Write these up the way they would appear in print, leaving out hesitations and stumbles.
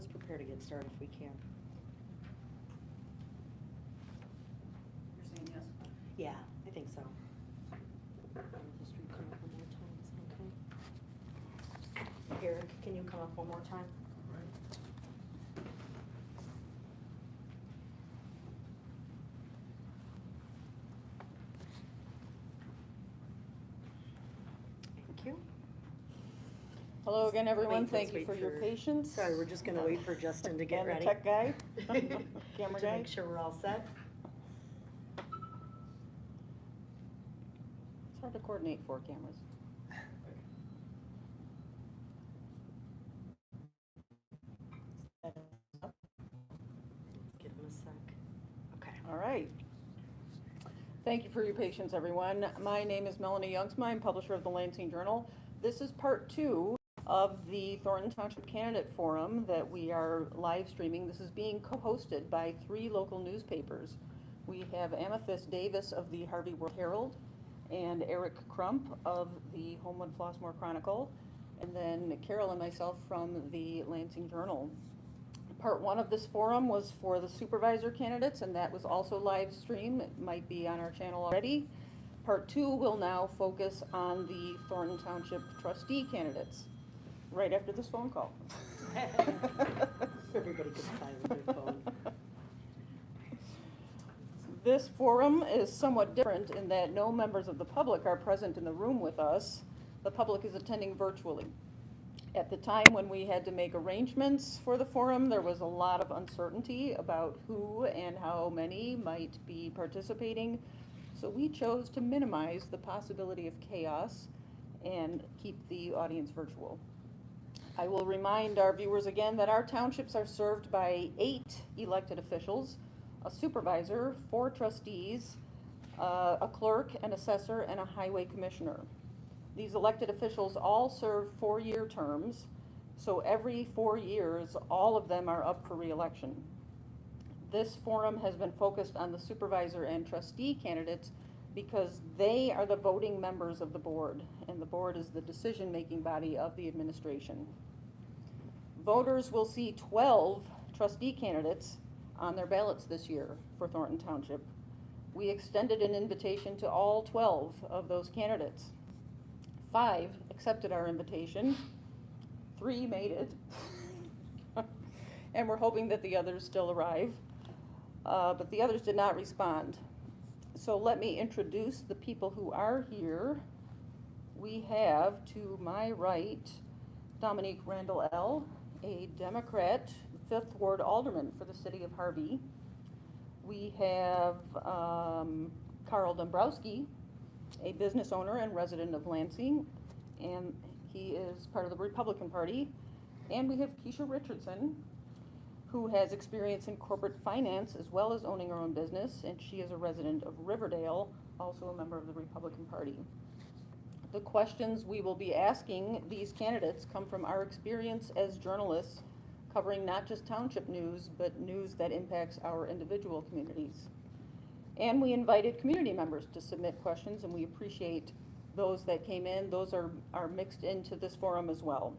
let's prepare to get started if we can. You're saying yes? Yeah, I think so. I'll just come up one more time, is that okay? Eric, can you come up one more time? Thank you. Hello again, everyone. Let's Thank you wait for your patience. Sorry, we're just gonna wait for Justin to get And the ready. tech guy, camera To guy. make sure we're all set. It's hard to coordinate 4 cameras. Give him a sec. Okay. All right. Thank you for your patience, everyone. My name is Melanie Youngsma. I'm publisher of the Lansing Journal. This is part 2 of the Thornton Township Candidate Forum that we are live streaming. This is being co-hosted by 3 local newspapers. We have Amethyst Davis of the Harvey World Herald and Eric Crump of the Homewood-Flossmoor Chronicle, and then Carol and myself from the Lansing Journal. Part 1 of this forum was for the supervisor candidates, and that was also live streamed. It might be on our channel already. Part 2 will now focus on the Thornton Township trustee candidates, right after this phone call. Everybody can silence their phone. This forum is somewhat different in that no members of the public are present in the room with us. The public is attending virtually. At the time when we had to make arrangements for the forum, there was a lot of uncertainty about who and how many might be participating. So we chose to minimize the possibility of chaos and keep the audience virtual. I will remind our viewers again that our townships are served by 8 elected officials, a supervisor, 4 trustees, a clerk, an assessor, and a highway commissioner. These elected officials all serve 4-year terms, so every 4 years, all of them are up for re-election. This forum has been focused on the supervisor and trustee candidates because they are the voting members of the board, and the board is the decision-making body of the administration. Voters will see 12 trustee candidates on their ballots this year for Thornton Township. We extended an invitation to all 12 of those candidates. 5 accepted our invitation, 3 made it, and we're hoping that the others still arrive, but the others did not respond. So let me introduce the people who are here. We have, to my right, Dominique Randall L., a Democrat, 5th Ward Alderman for the city of Harvey. We have Carl Dombrowski, a business owner and resident of Lansing, and he is part of the Republican Party. And we have Keisha Richardson, who has experience in corporate finance as well as owning her own business, and she is a resident of Riverdale, also a member of the Republican Party. The questions we will be asking these candidates come from our experience as journalists covering not just township news, but news that impacts our individual communities. And we invited community members to submit questions, and we appreciate those that came in. Those are mixed into this forum as well.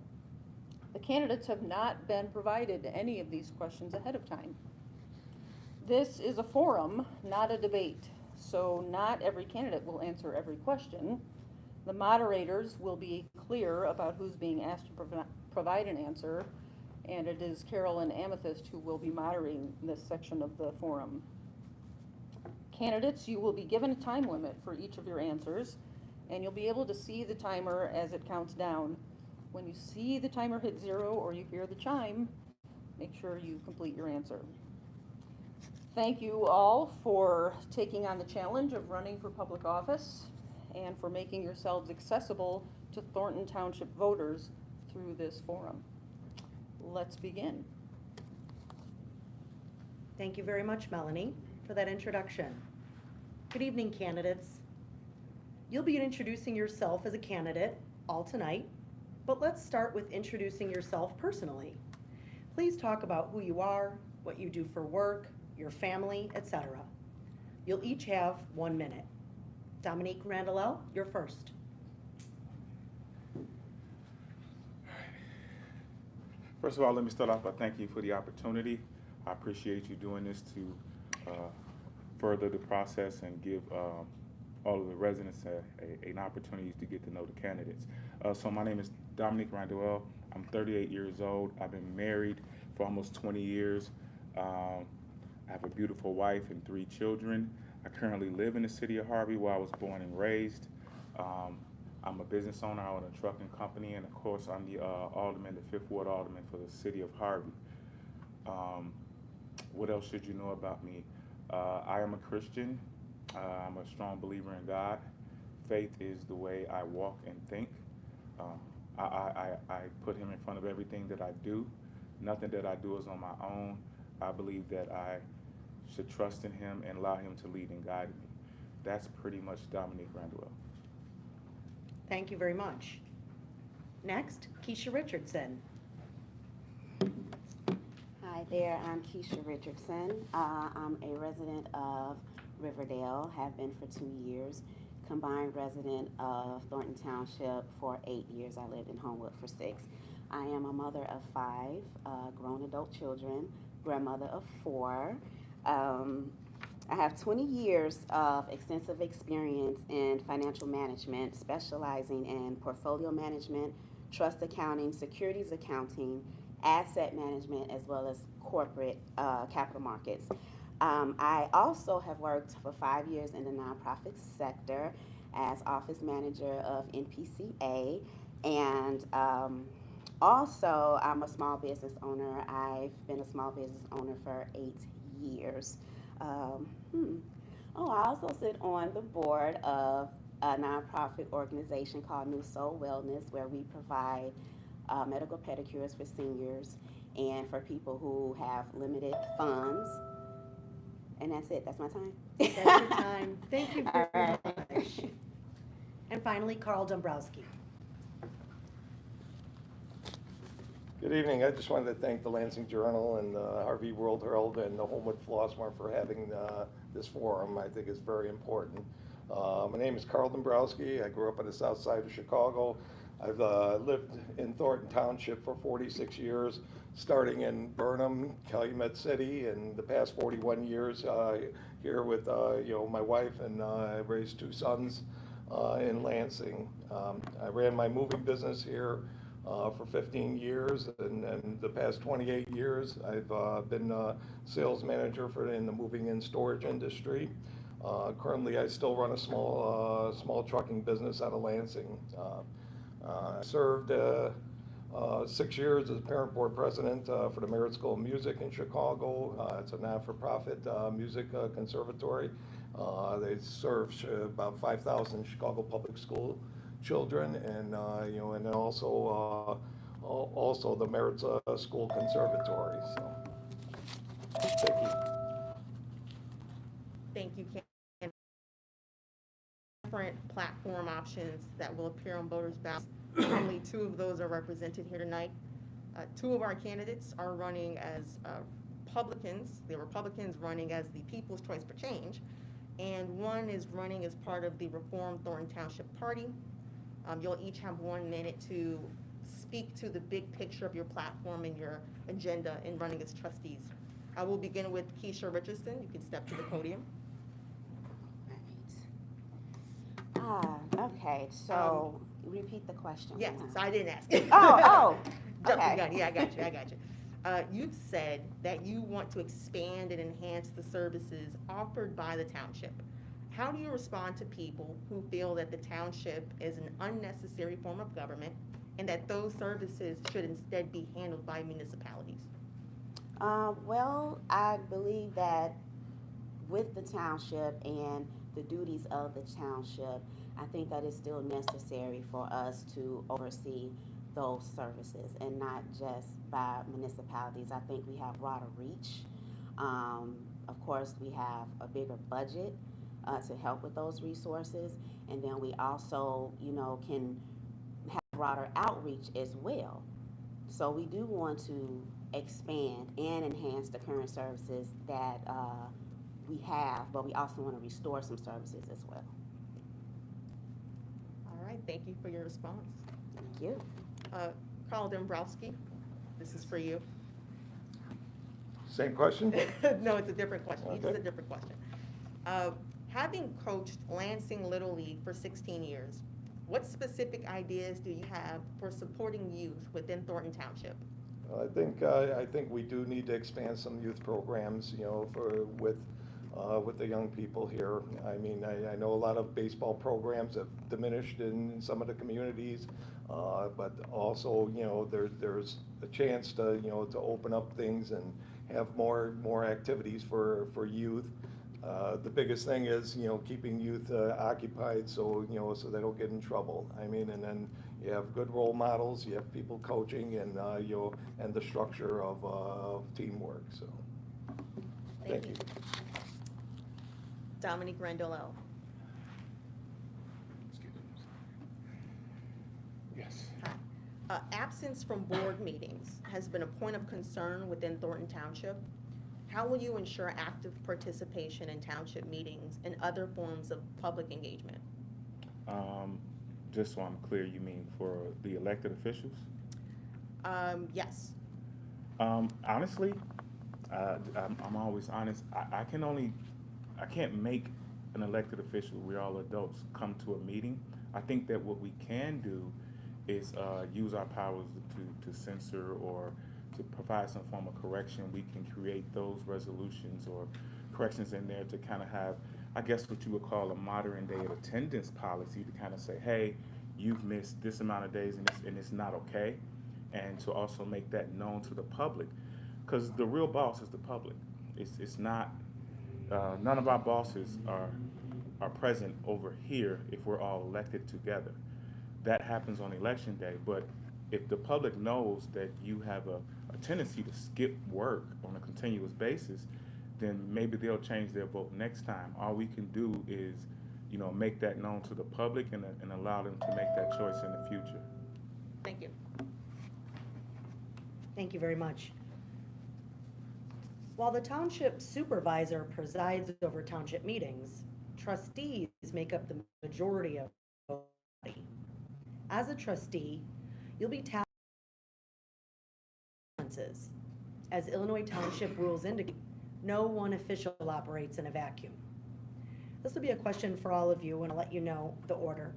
The candidates have not been provided any of these questions ahead of time. This is a forum, not a debate, so not every candidate will answer every question. The moderators will be clear about who's being asked to provide an answer, and it is Carol and Amethyst who will be moderating this section of the forum. Candidates, you will be given a time limit for each of your answers, and you'll be able to see the timer as it counts down. When you see the timer hit 0 or you hear the chime, make sure you complete your answer. Thank you all for taking on the challenge of running for public office and for making yourselves accessible to Thornton Township voters through this forum. Let's begin. Thank you very much, Melanie, for that introduction. Good evening, candidates. You'll be introducing yourself as a candidate all tonight, but let's start with introducing yourself personally. Please talk about who you are, what you do for work, your family, etc. You'll each have 1 minute. Dominique Randall, you're first. First of all, let me start off by thanking you for the opportunity. I appreciate you doing this to further the process and give all of the residents an opportunity to get to know the candidates. So my name is Dominique Randall. I'm 38 years old. I've been married for almost 20 years. I have a beautiful wife and 3 children. I currently live in the city of Harvey, where I was born and raised. I'm a business owner. I own a trucking company, and of course, I'm the alderman, the 5th Ward alderman for the city of Harvey. What else should you know about me? I am a Christian. I'm a strong believer in God. Faith is the way I walk and think. I put Him in front of everything that I do. Nothing that I do is on my own. I believe that I should trust in Him and allow Him to lead and guide me. That's pretty much Dominique Randall. Thank you very much. Next, Keisha Richardson. Hi there, I'm Keisha Richardson. I'm a resident of Riverdale, have been for 2 years, combined resident of Thornton Township for 8 years. I lived in Homewood for 6. I am a mother of 5 grown adult children, grandmother of 4. I have 20 years of extensive experience in financial management, specializing in portfolio management, trust accounting, securities accounting, asset management, as well as corporate capital markets. I also have worked for 5 years in the nonprofit sector as office manager of NPCA, and also I'm a small business owner. I've been a small business owner for 8 years. I also sit on the board of a nonprofit organization called New Soul Wellness, where we provide medical pedicures for seniors and for people who have limited funds. And that's it. That's my time. That's your time. Thank you very All much. right. And finally, Carl Dombrowski. Good evening. I just wanted to thank the Lansing Journal and the Harvey World Herald and the Homewood-Flossmoor for having this forum. I think it's very important. My name is Carl Dombrowski. I grew up on the south side of Chicago. I've lived in Thornton Township for 46 years, starting in Burnham, Calumet City, and the past 41 years here with my wife, and I raised 2 sons in Lansing. I ran my moving business here for 15 years, and the past 28 years I've been sales manager in the moving and storage industry. Currently I still run a small trucking business out of Lansing. I served 6 years as parent board president for the Merit School of Music in Chicago. It's a not-for-profit music conservatory. They serve about 5,000 Chicago public school children, and and then also the Merit School Conservatory. So, thank you. Thank you, Ken. Different platform options that will appear on voters' ballots. Only 2 of those are represented here tonight. 2 of our candidates are running as Republicans. The Republicans running as the People's Choice for Change, and 1 is running as part of the Reformed Thornton Township Party. You'll each have 1 minute to speak to the big picture of your platform and your agenda in running as trustees. I will begin with Keisha Richardson. You can step to the podium. Okay, so repeat the question. Yes, so I didn't ask. Oh, Jump the okay. gun. Yeah, I got you. You've said that you want to expand and enhance the services offered by the township. How do you respond to people who feel that the township is an unnecessary form of government and that those services should instead be handled by municipalities? Well, I believe that with the township and the duties of the township, I think that it's still necessary for us to oversee those services and not just by municipalities. I think we have broader reach. Of course, we have a bigger budget to help with those resources, and then we also, can have broader outreach as well. So we do want to expand and enhance the current services that we have, but we also want to restore some services as well. All right, thank you for your response. Thank you. Carl Dombrowski. This is for you. Same question? No, it's a different question. This is Okay. a different question. Having coached Lansing Little League for 16 years, what specific ideas do you have for supporting youth within Thornton Township? I think we do need to expand some youth programs, you know, with the young people here. I mean, I know a lot of baseball programs have diminished in some of the communities, but also, you know, there's a chance to, you know, to open up things and have more activities for youth. The biggest thing is, you know, keeping youth occupied so, you know, so they don't get in trouble. I mean, and then you have good role models, you have people coaching, and, you know, and the structure of teamwork, so. Thank you. Dominique Randolell. Yes. Hi. Absence from board meetings has been a point of concern within Thornton Township. How will you ensure active participation in township meetings and other forms of public engagement? Just so I'm clear, you mean for the elected officials? Yes. Honestly, I'm always honest. I can't make an elected official, we're all adults, come to a meeting. I think that what we can do is use our powers to censor or to provide some form of correction. We can create those resolutions or corrections in there to kind of have, I guess, what you would call a modern day attendance policy, to kind of say, hey, you've missed this amount of days and it's not okay. And to also make that known to the public, because the real boss is the public. It's not, none of our bosses are present over here if we're all elected together. That happens on election day, but if the public knows that you have a tendency to skip work on a continuous basis, then maybe they'll change their vote next time. All we can do is, you know, make that known to the public and allow them to make that choice in the future. Thank you. Thank you very much. While the township supervisor presides over township meetings, trustees make up the majority of the body. As a trustee, you'll be tasked with consequences. As Illinois township rules indicate, no one official operates in a vacuum. This will be a question for all of you, and I'll let you know the order.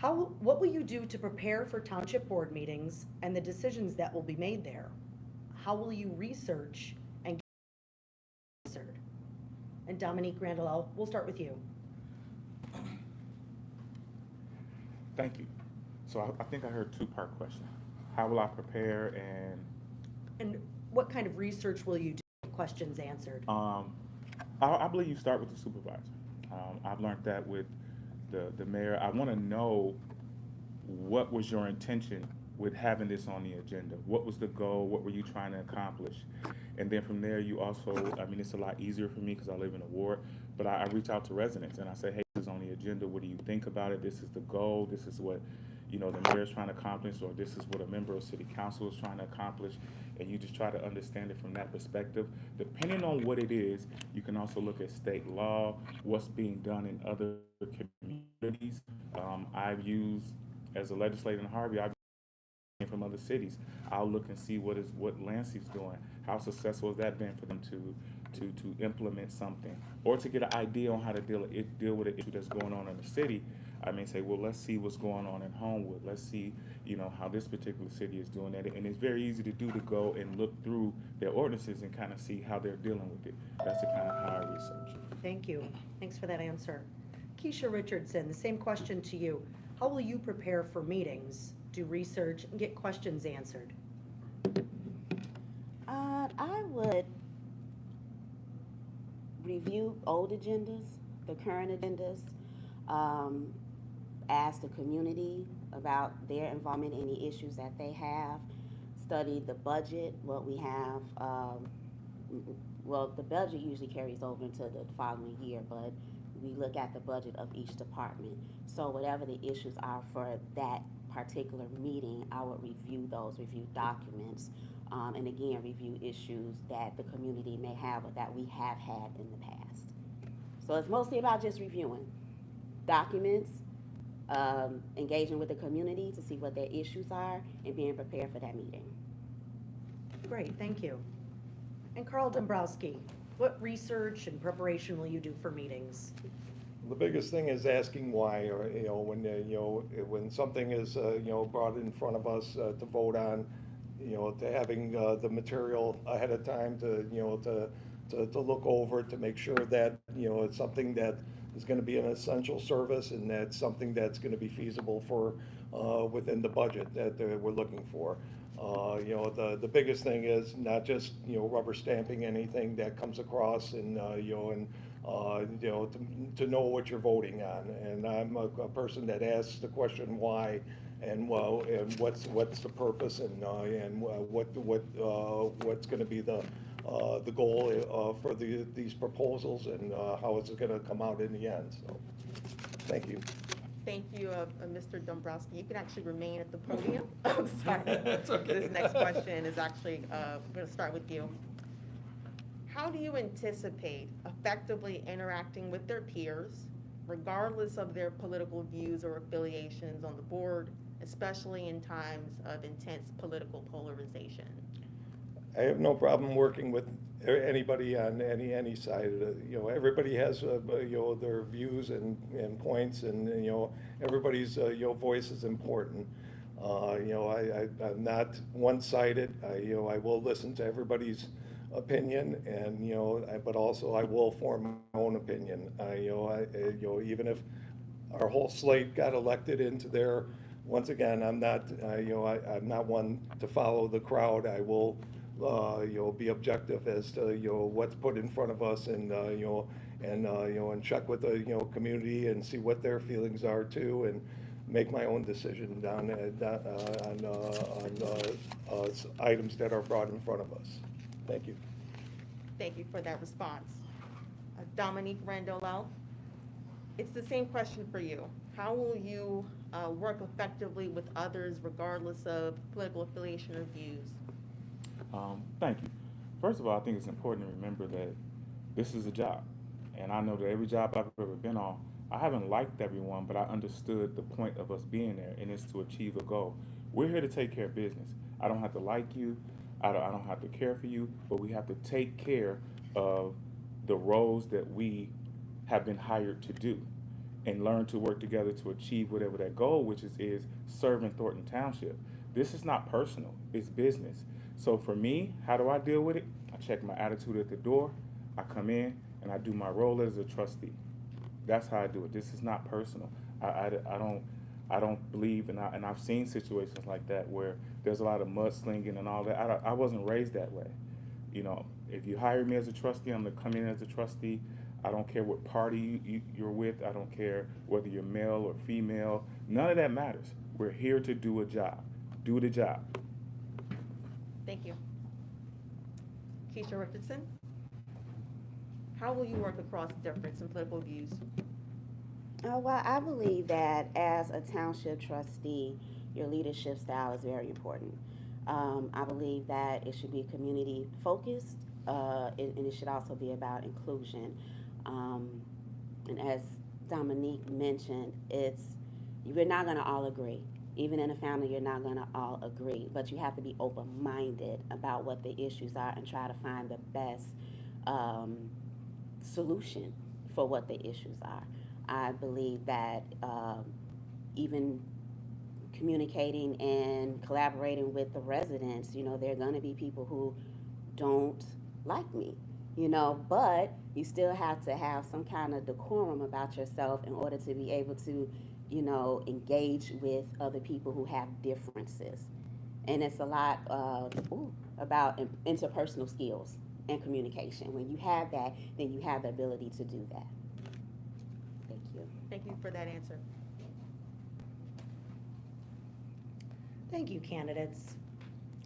What will you do to prepare for township board meetings and the decisions that will be made there? How will you research and get answered? And Dominique Randolell, we'll start with you. Thank you. So I think I heard two-part question. How will I prepare And what kind of research will you do to get questions answered? I believe you start with the supervisor. I've learned that with the mayor. I want to know, what was your intention with having this on the agenda? What was the goal? What were you trying to accomplish? And then from there, you also, I mean, it's a lot easier for me because I live in a ward, but I reach out to residents and I say, hey, this is on the agenda. What do you think about it? This is the goal. This is what, you know, the mayor's trying to accomplish, or this is what a member of city council is trying to accomplish. And you just try to understand it from that perspective. Depending on what it is, you can also look at state law, what's being done in other communities. I've used, as a legislator in Harvey, I've from other cities. I'll look and see what Lansing's doing. How successful has that been for them to implement something, or to get an idea on how to deal with an issue that's going on in the city. I may say, well, let's see what's going on in Homewood. Let's see, you know, how this particular city is doing that. And it's very easy to do, to go and look through their ordinances and kind of see how they're dealing with it. That's the kind of how I research it. Thank you. Thanks for that answer. Keisha Richardson, the same question to you. How will you prepare for meetings, do research, and get questions answered? I would review old agendas, the current agendas, ask the community about their involvement in any issues that they have, study the budget, what we have. Well, the budget usually carries over into the following year, but we look at the budget of each department. So whatever the issues are for that particular meeting, I would review those, review documents, and again, review issues that the community may have or that we have had in the past. So it's mostly about just reviewing documents, engaging with the community to see what their issues are, and being prepared for that meeting. Great, thank you. And Carl Dombrowski, what research and preparation will you do for meetings? The biggest thing is asking why, or, when something is, brought in front of us to vote on, to having the material ahead of time to look over, to make sure that, it's something that is gonna be an essential service, and that's something that's gonna be feasible for, within the budget that we're looking for. The biggest thing is not just, rubber stamping anything that comes across, and, to know what you're voting on. And I'm a person that asks the question why, and what's the purpose, and what's gonna be the goal for these proposals, and how is it gonna come out in the end, so, thank you. Thank you, Mr. Dombrowski. You can actually remain at the podium. I'm sorry. That's okay. This next question is actually, we're going to start with you. How do you anticipate effectively interacting with their peers, regardless of their political views or affiliations on the board, especially in times of intense political polarization? I have no problem working with anybody on any side. Everybody has, their views and points, and, everybody's, voice is important. I'm not one-sided. I will listen to everybody's opinion, and, but also I will form my own opinion. Even if our whole slate got elected into there, once again, I'm not, I'm not one to follow the crowd. I will, be objective as to, what's put in front of us, and, and check with the, community, and see what their feelings are too, and make my own decision on items that are brought in front of us. Thank you. Thank you for that response. Dominique Randolell, it's the same question for you. How will you work effectively with others regardless of political affiliation or views? Thank you. First of all, I think it's important to remember that this is a job. And I know that every job I've ever been on, I haven't liked everyone, but I understood the point of us being there, and it's to achieve a goal. We're here to take care of business. I don't have to like you. I don't have to care for you, but we have to take care of the roles that we have been hired to do, and learn to work together to achieve whatever that goal, which is serving Thornton Township. This is not personal, it's business. So for me, how do I deal with it? I check my attitude at the door, I come in, and I do my role as a trustee. That's how I do it. This is not personal. I don't believe, and I've seen situations like that where there's a lot of mudslinging and all that. I wasn't raised that way. If you hire me as a trustee, I'm gonna come in as a trustee. I don't care what party you're with. I don't care whether you're male or female. None of that matters. We're here to do a job. Do the job. Thank you. Keisha Richardson, how will you work across difference in political views? Well, I believe that as a township trustee, your leadership style is very important. I believe that it should be community focused, and it should also be about inclusion. And as Dominique mentioned, we're not going to all agree. Even in a family, you're not going to all agree, but you have to be open-minded about what the issues are and try to find the best solution for what the issues are. I believe that even communicating and collaborating with the residents, there are going to be people who don't like me, but you still have to have some kind of decorum about yourself in order to be able to engage with other people who have differences. And it's a lot about interpersonal skills and communication. When you have that, then you have the ability to do that. Thank you. Thank you for that answer. Thank you, candidates.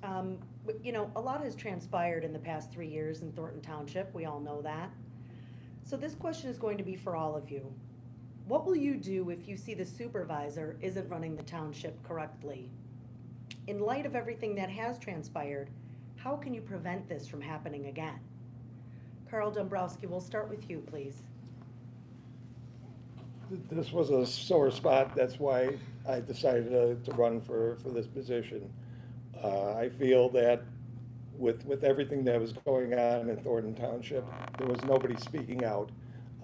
A lot has transpired in the past 3 years in Thornton Township. We all know that. So this question is going to be for all of you. What will you do if you see the supervisor isn't running the township correctly? In light of everything that has transpired, how can you prevent this from happening again? Carl Dombrowski, we'll start with you, please. This was a sore spot. That's why I decided to run for this position. I feel that with everything that was going on in Thornton Township, there was nobody speaking out.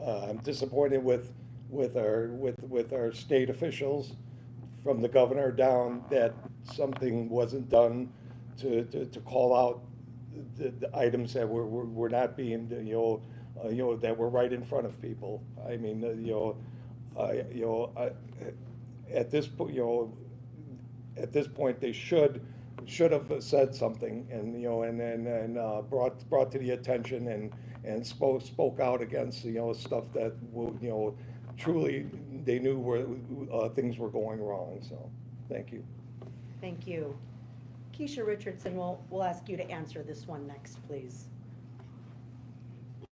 I'm disappointed with our state officials, from the governor down, that something wasn't done to call out the items that were not being, that were right in front of people. I mean, at this point, they should have said something, and brought to the attention and spoke out against stuff that truly they knew where things were going wrong. So, thank you. Thank you. Keisha Richardson, we'll ask you to answer this one next, please.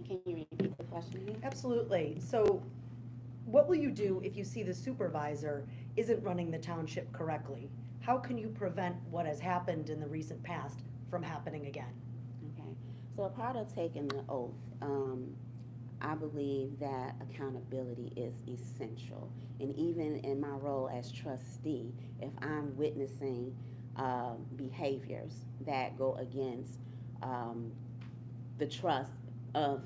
Can you repeat the question again? Absolutely. So what will you do if you see the supervisor isn't running the township correctly? How can you prevent what has happened in the recent past from happening again? Okay, so a part of taking the oath, I believe that accountability is essential. And even in my role as trustee, if I'm witnessing behaviors that go against the trust of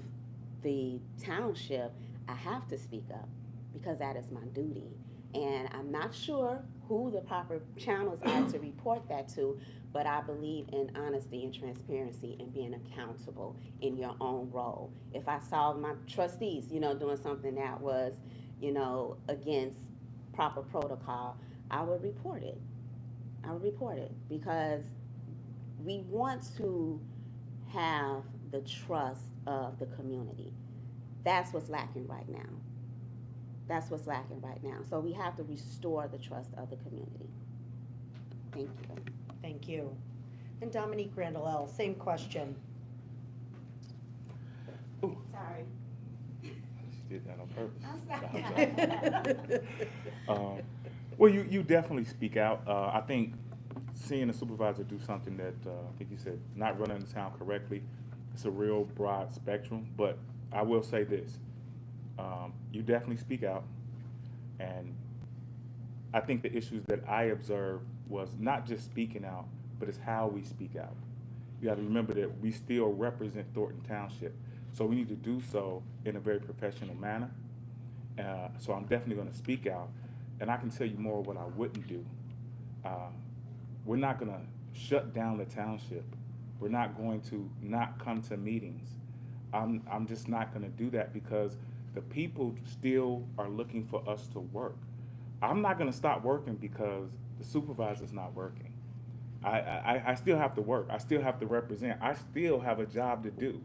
the township, I have to speak up because that is my duty. And I'm not sure who the proper channels are to report that to, but I believe in honesty and transparency and being accountable in your own role. If I saw my trustees, doing something that was, against proper protocol, I would report it. I would report it because we want to have the trust of the community. That's what's lacking right now. That's what's lacking right now. So we have to restore the trust of the community. Thank you. Thank you. And Dominique Randall, same question. Ooh, Sorry. she did that on I'm purpose. Well, you definitely speak out. I think seeing a supervisor do something that, I think you said, not running the town correctly, it's a real broad spectrum, but I will say this. You definitely speak out, and I think the issues that I observed was not just speaking out, but it's how we speak out. You got to remember that we still represent Thornton Township, so we need to do so in a very professional manner. So I'm definitely going to speak out, and I can tell you more what I wouldn't do. We're not going to shut down the township. We're not going to not come to meetings. I'm just not going to do that because the people still are looking for us to work. I'm not going to stop working because the supervisor's not working. I still have to work. I still have to represent. I still have a job to do.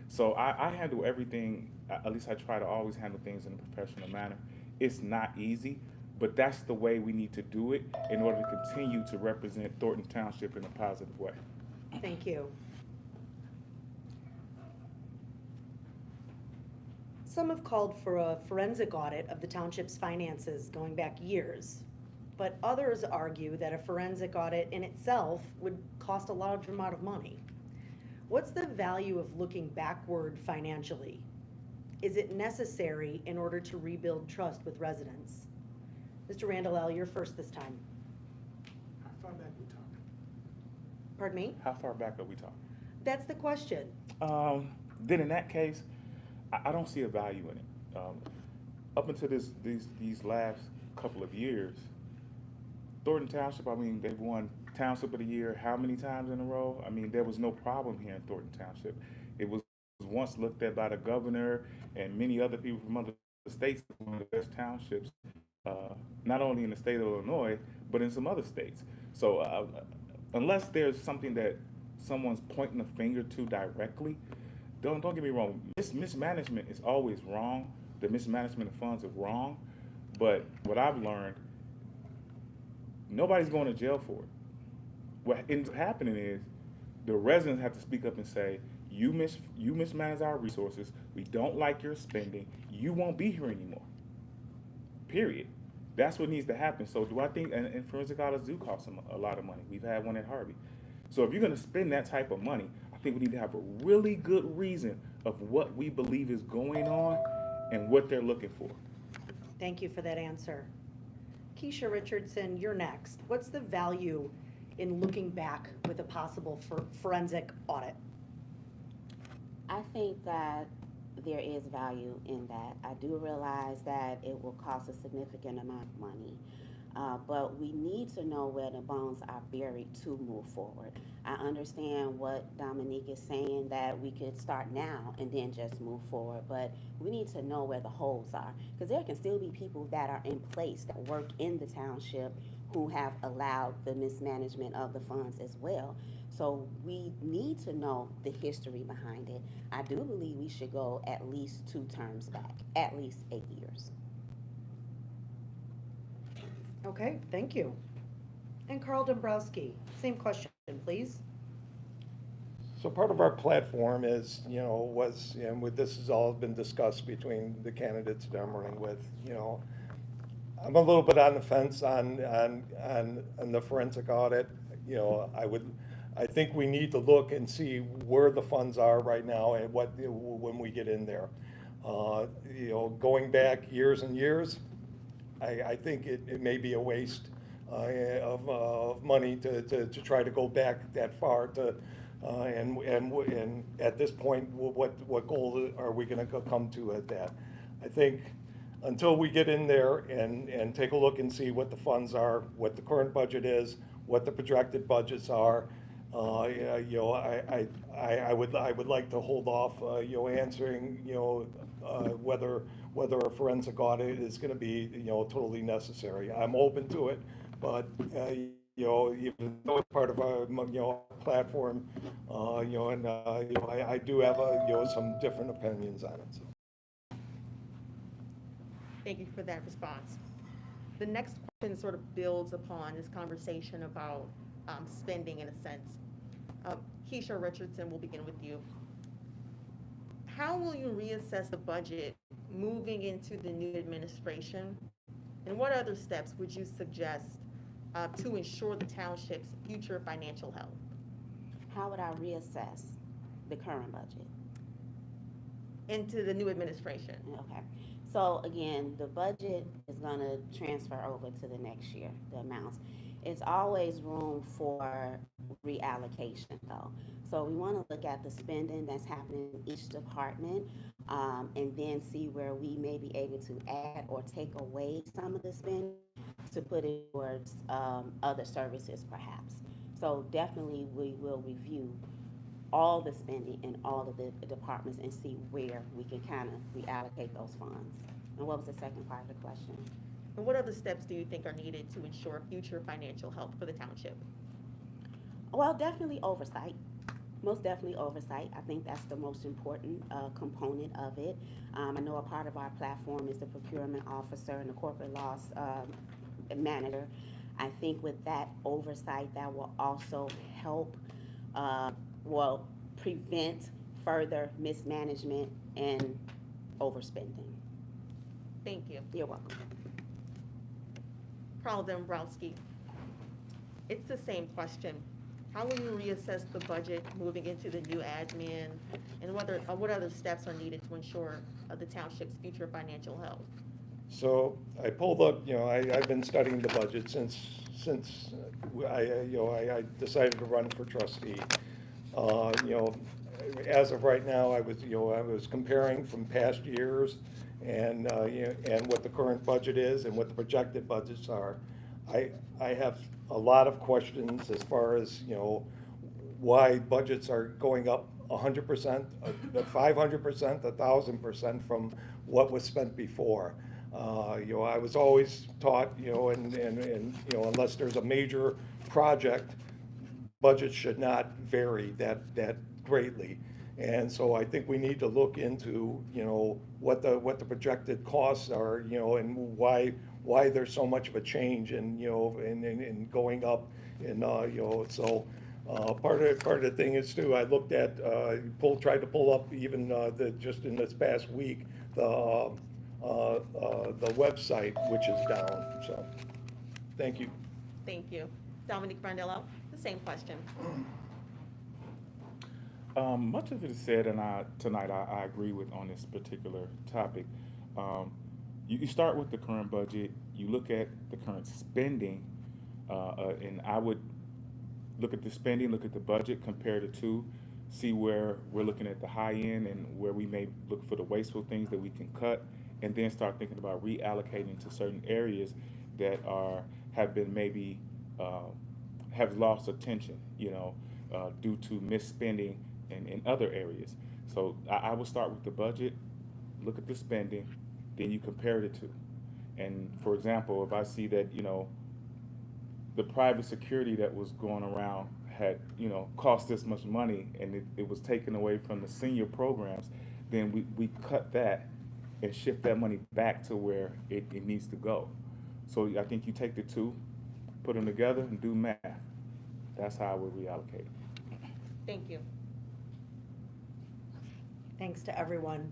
So I handle everything, at least I try to always handle things in a professional manner. It's not easy, but that's the way we need to do it in order to continue to represent Thornton Township in a positive way. Thank you. Some have called for a forensic audit of the township's finances going back years, but others argue that a forensic audit in itself would cost a large amount of money. What's the value of looking backward financially? Is it necessary in order to rebuild trust with residents? Mr. Randall, you're first this time. How far back we talking? Pardon me? How far back are we talking? That's the question. Then in that case, I don't see a value in it. Up until these last couple of years, Thornton Township, I mean, they've won Township of the Year how many times in a row? I mean, there was no problem here in Thornton Township. It was once looked at by the governor and many other people from other states as one of the best townships, not only in the state of Illinois, but in some other states. So unless there's something that someone's pointing a finger to directly, don't get me wrong, mismanagement is always wrong. The mismanagement of funds is wrong. But what I've learned, nobody's going to jail for it. What ends up happening is the residents have to speak up and say, you mismanage our resources, we don't like your spending, you won't be here anymore. Period. That's what needs to happen. So do I think, and forensic audits do cost them a lot of money. We've had one at Harvey. So if you're going to spend that type of money, I think we need to have a really good reason of what we believe is going on and what they're looking for. Thank you for that answer. Keisha Richardson, you're next. What's the value in looking back with a possible forensic audit? I think that there is value in that. I do realize that it will cost a significant amount of money. But we need to know where the bones are buried to move forward. I understand what Dominique is saying, that we could start now and then just move forward, but we need to know where the holes are. Because there can still be people that are in place that work in the township who have allowed the mismanagement of the funds as well. So we need to know the history behind it. I do believe we should go at least 2 terms back, at least 8 years. Okay, thank you. And Carl Dombrowski, same question, please. So part of our platform is, and this has all been discussed between the candidates that I'm running with, I'm a little bit on the fence on the forensic audit. I think we need to look and see where the funds are right now and when we get in there. Going back years and years, I think it may be a waste of money to try to go back that far and at this point, what goal are we going to come to at that? I think until we get in there and take a look and see what the funds are, what the current budget is, what the projected budgets are, I would like to hold off, answering, whether a forensic audit is going to be, totally necessary. I'm open to it, but, even though it's part of our, platform, I do have, some different opinions on it. So. Thank you for that response. The next question sort of builds upon this conversation about spending in a sense. Keisha Richardson, we'll begin with you. How will you reassess the budget moving into the new administration? And what other steps would you suggest to ensure the township's future financial health? How would I reassess the current budget? Into the new administration. Okay. So again, the budget is going to transfer over to the next year, the amounts. It's always room for reallocation though. So we want to look at the spending that's happening in each department and then see where we may be able to add or take away some of the spending to put it towards other services perhaps. So definitely we will review all the spending in all of the departments and see where we can kind of reallocate those funds. And what was the second part of the question? And what other steps do you think are needed to ensure future financial health for the township? Well, definitely oversight. Most definitely oversight. I think that's the most important component of it. I know a part of our platform is the procurement officer and the corporate loss manager. I think with that oversight, that will also help, prevent further mismanagement and overspending. Thank you. You're welcome. Carl Dombrowski, it's the same question. How will you reassess the budget moving into the new admin, and what other steps are needed to ensure the township's future financial health? So I pulled up, I've been studying the budget since I decided to run for trustee. As of right now, I was comparing from past years and what the current budget is and what the projected budgets are. I have a lot of questions as far as, why budgets are going up 100%, 500%, 1,000% from what was spent before. I was always taught, and unless there's a major project, budgets should not vary that greatly. And so I think we need to look into, what the projected costs are, and why there's so much of a change in going up. And so part of the thing is too, I looked at tried to pull up even just in this past week the website, which is down. So thank you. Thank you. Dominique Brandello, the same question. Much of it is said, and tonight I agree with on this particular topic. You start with the current budget. You look at the current spending, and I would look at the spending, look at the budget, compare the two, see where we're looking at the high end and where we may look for the wasteful things that we can cut, and then start thinking about reallocating to certain areas that have been maybe have lost attention, due to misspending in other areas. So I would start with the budget, look at the spending, then you compare the two. And for example, if I see that, the private security that was going around had, cost this much money and it was taken away from the senior programs, then we cut that and shift that money back to where it needs to go. So I think you take the two, put them together and do math. That's how I would reallocate. Thank you. Thanks to everyone.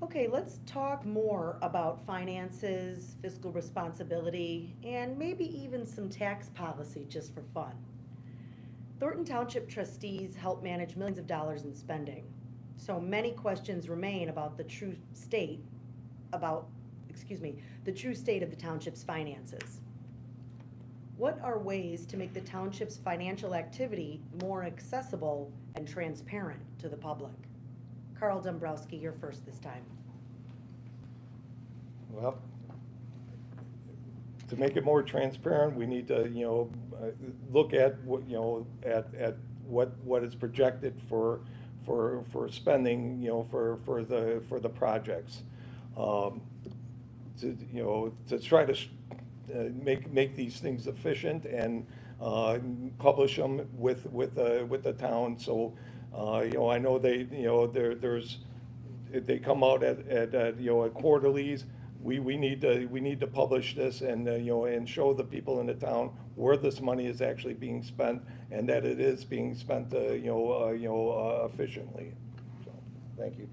Okay, let's talk more about finances, fiscal responsibility, and maybe even some tax policy just for fun. Thornton Township trustees help manage millions of dollars in spending. So many questions remain about the true state of the township's finances. What are ways to make the township's financial activity more accessible and transparent to the public? Carl Dombrowski, you're first this time. Well, to make it more transparent, we need to, look at what, at what is projected for spending, for the projects. To try to make these things efficient and publish them with the town. So, I know they come out at quarterlies. We need to publish this and and show the people in the town where this money is actually being spent and that it is being spent efficiently. So, thank you.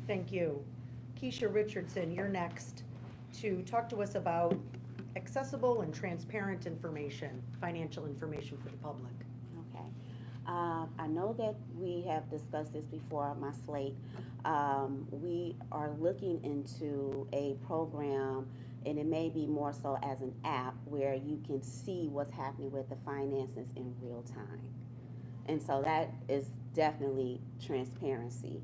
Thank you. Keisha Richardson, you're next to talk to us about accessible and transparent information, financial information for the public. Okay. I know that we have discussed this before on my slate. We are looking into a program, and it may be more so as an app where you can see what's happening with the finances in real time. And so that is definitely transparency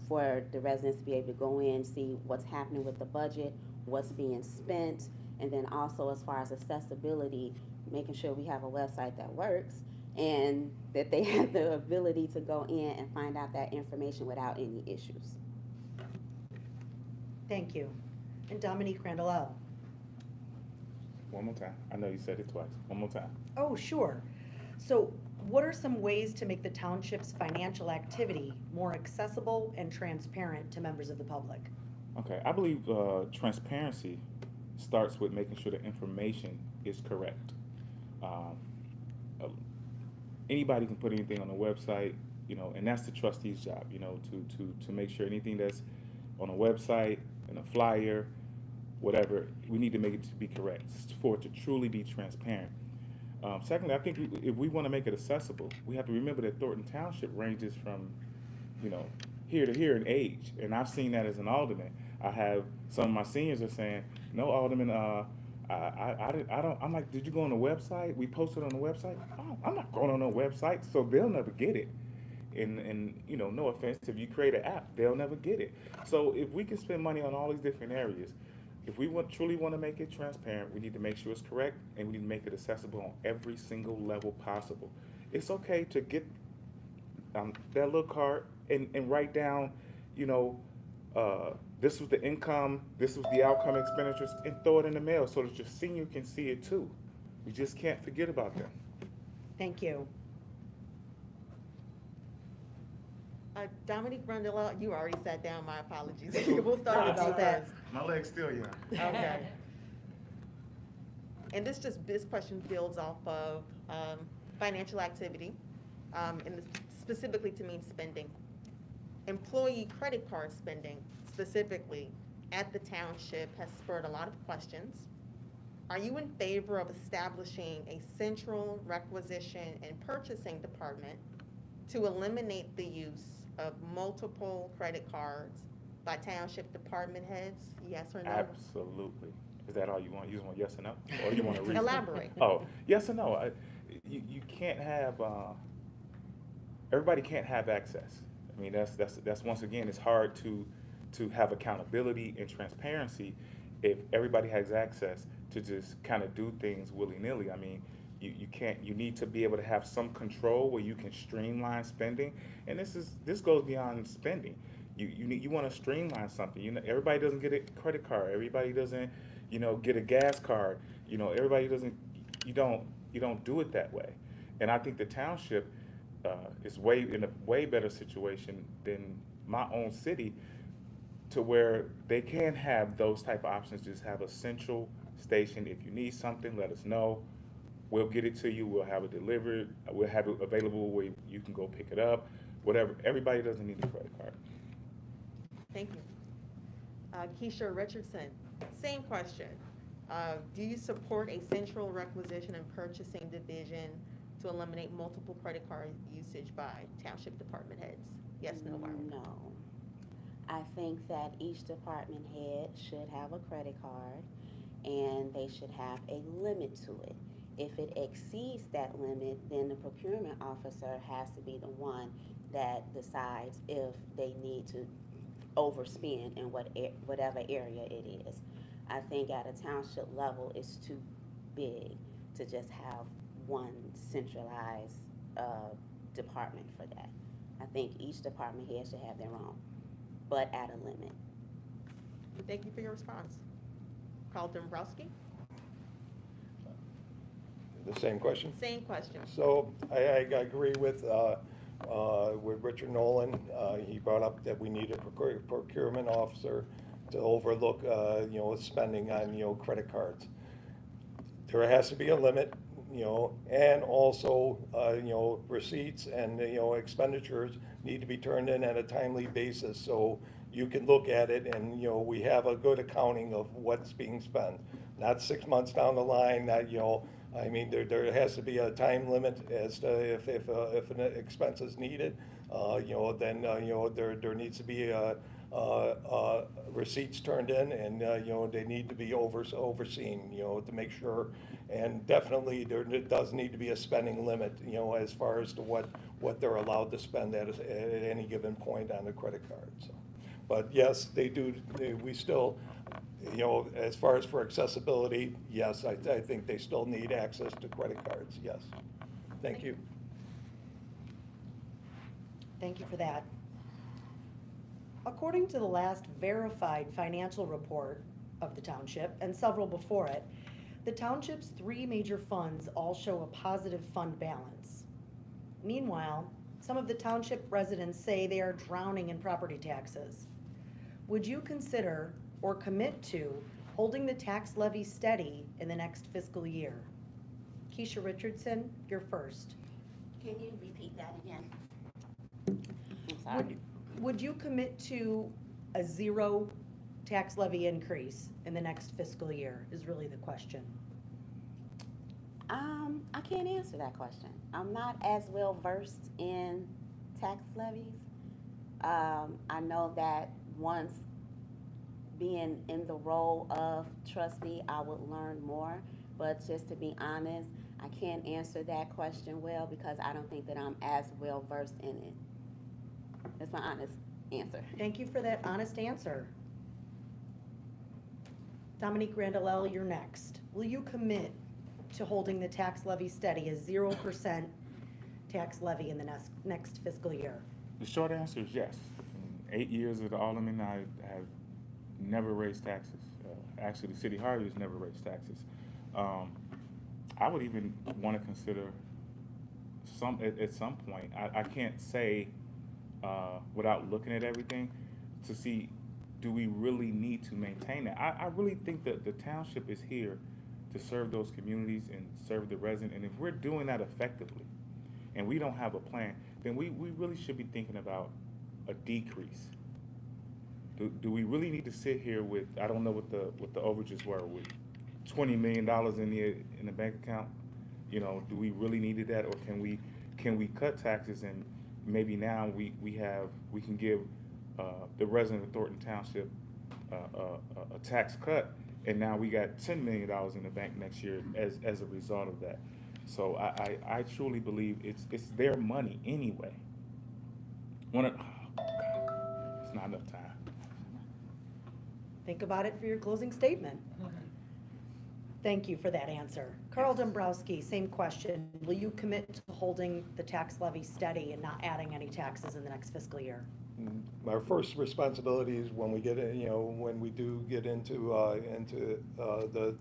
for the residents to be able to go in, see what's happening with the budget, what's being spent, and then also as far as accessibility, making sure we have a website that works and that they have the ability to go in and find out that information without any issues. Thank you. And Dominique Randall. One more time. I know you said it twice. One more time. Oh, sure. So what are some ways to make the township's financial activity more accessible and transparent to members of the public? Okay, I believe transparency starts with making sure the information is correct. Anybody can put anything on the website, and that's the trustee's job, to make sure anything that's on a website, in a flyer, whatever, we need to make it to be correct for it to truly be transparent. Secondly, I think if we want to make it accessible, we have to remember that Thornton Township ranges from, here to here in age, and I've seen that as an alderman. I have some of my seniors are saying, "No, alderman, I don't." I'm like, "Did you go on the website? We posted on the website." Oh, I'm not going on no website, so they'll never get it. And no offense, if you create an app, they'll never get it. So if we can spend money on all these different areas, if we truly want to make it transparent, we need to make sure it's correct, and we need to make it accessible on every single level possible. It's okay to get that little card and write down, this was the income, this was the outcome expenditures, and throw it in the mail so that your senior can see it too. We just can't forget about them. Thank you. Dominique Randall, you already sat down, my apologies. We'll start with you About that. first. My leg's still young. Okay. And this question builds off of financial activity, and specifically to mean spending. Employee credit card spending specifically at the township has spurred a lot of questions. Are you in favor of establishing a central requisition and purchasing department to eliminate the use of multiple credit cards by township department heads? Yes or no? Absolutely. Is that all you want? You just want yes or no? Or you want to read? Elaborate. Oh, yes or no? you can't have, everybody can't have access. I mean, that's once again, it's hard to have accountability and transparency if everybody has access to just kind of do things willy-nilly. I mean, you can't, you need to be able to have some control where you can streamline spending, and this goes beyond spending. You want to streamline something. You know, everybody doesn't get a credit card. Everybody doesn't, get a gas card. Everybody doesn't. You don't do it that way. And I think the township is in a way better situation than my own city, to where they can have those type of options. Just have a central station. If you need something, let us know. We'll get it to you. We'll have it delivered. We'll have it available where you can go pick it up. Whatever. Everybody doesn't need a credit card. Thank you. Keisha Richardson, same question. Do you support a central requisition and purchasing division to eliminate multiple credit card usage by township department heads? Yes, no, Byron? No. I think that each department head should have a credit card, and they should have a limit to it. If it exceeds that limit, then the procurement officer has to be the one that decides if they need to overspend in whatever area it is. I think at a township level, it's too big to just have one centralized department for that. I think each department head should have their own, but at a limit. Thank you for your response. Carl Dombrowski, The same question? same question. So I agree with Richard Nolan. He brought up that we need a procurement officer to overlook, spending on, credit cards. There has to be a limit, and also, receipts and, expenditures need to be turned in at a timely basis, so you can look at it and, we have a good accounting of what's being spent. Not 6 months down the line, not, I mean, there has to be a time limit as to if an expense is needed, then, there needs to be receipts turned in, and, they need to be overseen, to make sure. And definitely, there does need to be a spending limit, as far as to what they're allowed to spend at any given point on the credit card, so. But yes, we still, as far as for accessibility, yes, I think they still need access to credit cards, yes. Thank you. Thank you for that. According to the last verified financial report of the township, and several before it, the township's 3 major funds all show a positive fund balance. Meanwhile, some of the township residents say they are drowning in property taxes. Would you consider or commit to holding the tax levy steady in the next fiscal year? Keisha Richardson, you're first. Can you repeat that again? I'm sorry. Would you commit to a 0 tax levy increase in the next fiscal year, is really the question. I can't answer that question. I'm not as well versed in tax levies. I know that once being in the role of trustee, I would learn more, but just to be honest, I can't answer that question well because I don't think that I'm as well versed in it. That's my honest answer. Thank you for that honest answer. Dominique Randall, you're next. Will you commit to holding the tax levy steady as 0% tax levy in the next fiscal year? The short answer is yes. In 8 years of the alderman, I have never raised taxes. Actually, the city of Harvey has never raised taxes. I would even want to consider at some point. I can't say without looking at everything to see, do we really need to maintain that? I really think that the township is here to serve those communities and serve the resident. And if we're doing that effectively and we don't have a plan, then we really should be thinking about a decrease. Do we really need to sit here with, I don't know what the overages were, with $20 million in the bank account? Do we really need that, or can we cut taxes, and maybe now we can give the resident of Thornton Township a tax cut, and now we got $10 million in the bank next year as a result of that. So I truly believe it's their money anyway. Oh God, it's not enough time. Think about it for your closing statement. Thank you for that answer. Carl Dombrowski, same question. Will you commit to holding the tax levy steady and not adding any taxes in the next fiscal year? Our first responsibility is when we get in, when we do get into the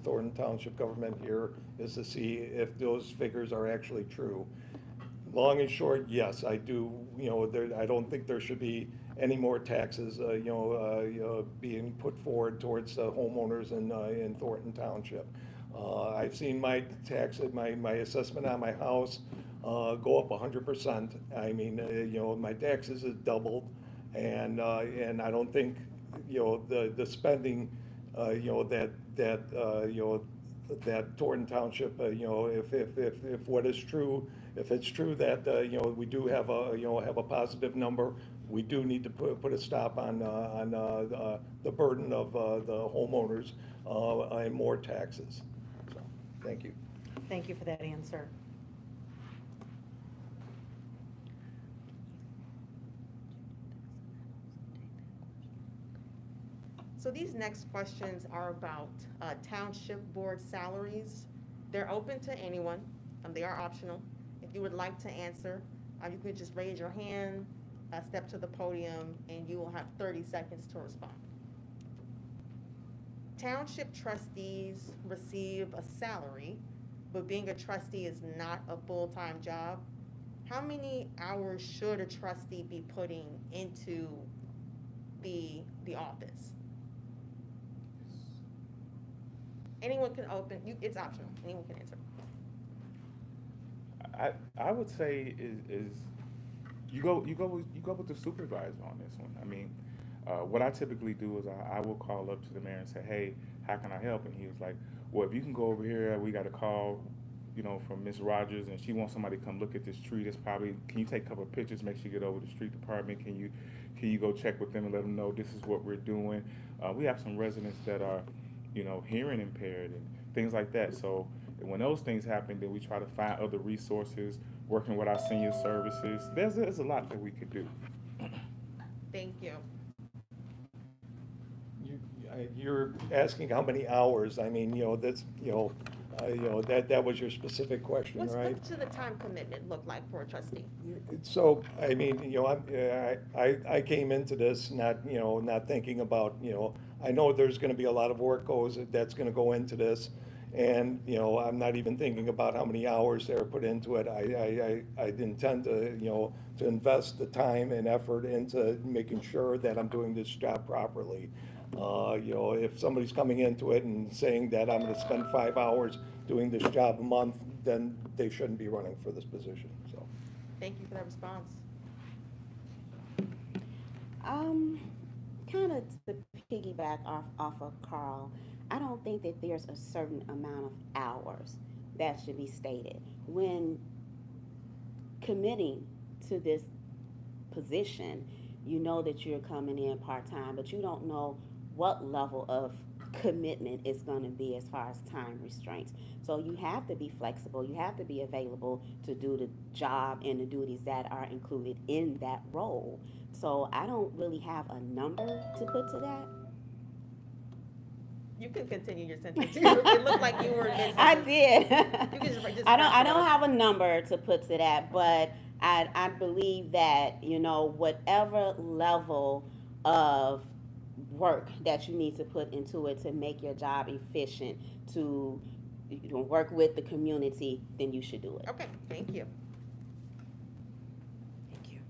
Thornton Township government here, is to see if those figures are actually true. Long and short, yes, I do, I don't think there should be any more taxes, being put forward towards homeowners in Thornton Township. I've seen my my assessment on my house go up 100%. I mean, my taxes has doubled, and I don't think, the spending, that Thornton Township, if what is true, if it's true that, we do have a positive number, we do need to put a stop on the burden of the homeowners and more taxes. So, thank you. Thank you for that answer. So these next questions are about township board salaries. They're open to anyone. They are optional. If you would like to answer, you could just raise your hand, step to the podium, and you will have 30 seconds to respond. Township trustees receive a salary, but being a trustee is not a full-time job. How many hours should a trustee be putting into the office? Anyone can open, it's optional, anyone can answer. I would say is you go with the supervisor on this one. I mean, what I typically do is I will call up to the mayor and say, hey, how can I help? And he was like, well, if you can go over here, we got a call, from Miss Rogers, and she wants somebody to come look at this tree. That's probably, can you take a couple of pictures, make sure you get over to the street department? Can you go check with them and let them know this is what we're doing? We have some residents that are, hearing impaired and things like that. So when those things happen, then we try to find other resources, working with our senior services. There's a lot that we could do. Thank you. You're asking how many hours. I mean, that's, that was your specific question, right? What should the time commitment look like for a trustee? So, I mean, I came into this not thinking about, I know there's gonna be a lot of work that's gonna go into this. And, I'm not even thinking about how many hours they're put into it. I intend to, to invest the time and effort into making sure that I'm doing this job properly. If somebody's coming into it and saying that I'm gonna spend 5 hours doing this job a month, then they shouldn't be running for this position, so. Thank you for that response. Kind of to piggyback off of Carl, I don't think that there's a certain amount of hours that should be stated. When committing to this position, you know that you're coming in part-time, but you don't know what level of commitment is going to be as far as time restraints. So you have to be flexible. You have to be available to do the job and the duties that are included in that role. So I don't really have a number to put to that. You can continue your sentence. It looked like you were missing. I did. You can just I wrap it don't up. have a number to put to that, but I believe that, whatever level of work that you need to put into it to make your job efficient, to work with the community, then you should do it. Okay, thank you. Thank you.